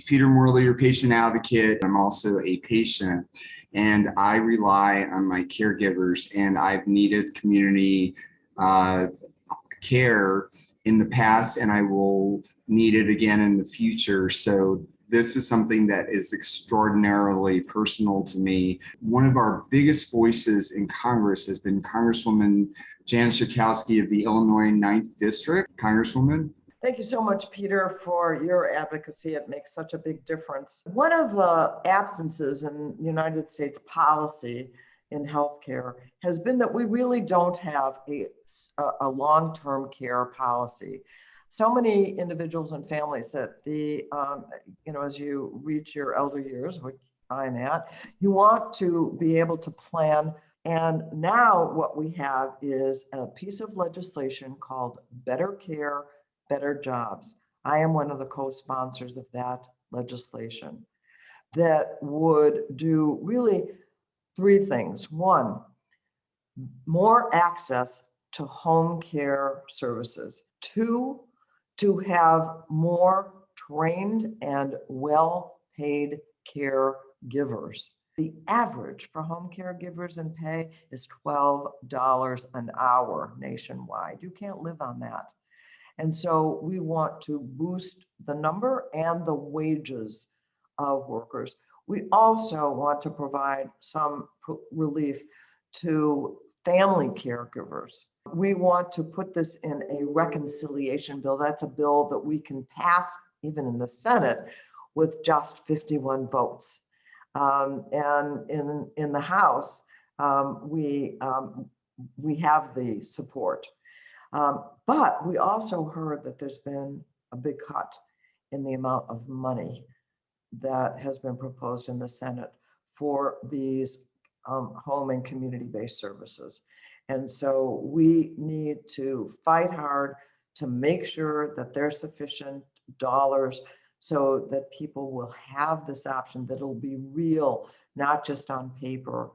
Peter Morley, your patient advocate. I'm also a patient, and I rely on my caregivers, and I've needed community care in the past, and I will need it again in the future. So this is something that is extraordinarily personal to me. One of our biggest voices in Congress has been Congresswoman Jan Schakowsky of the Illinois 9th District. Congresswoman. Thank you so much, Peter, for your advocacy. It makes such a big difference. One of the absences in United States policy in healthcare has been that we really don't have a long-term care policy. So many individuals and families that as you reach your elder years, which I'm at, you want to be able to plan. And now what we have is a piece of legislation called Better Care, Better Jobs. I am one of the co-sponsors of that legislation that would do really three things. One, more access to home care services. Two, to have more trained and well-paid caregivers. The average for home caregivers in pay is $12 an hour nationwide. You can't live on that. And so we want to boost the number and the wages of workers. We also want to provide some relief to family caregivers. We want to put this in a reconciliation bill. That's a bill that we can pass even in the Senate with just 51 votes. And in the House, we have the support. But we also heard that there's been a big cut in the amount of money that has been proposed in the Senate for these home and community-based services. And so we need to fight hard to make sure that there's sufficient dollars so that people will have this option, that it'll be real, not just on paper.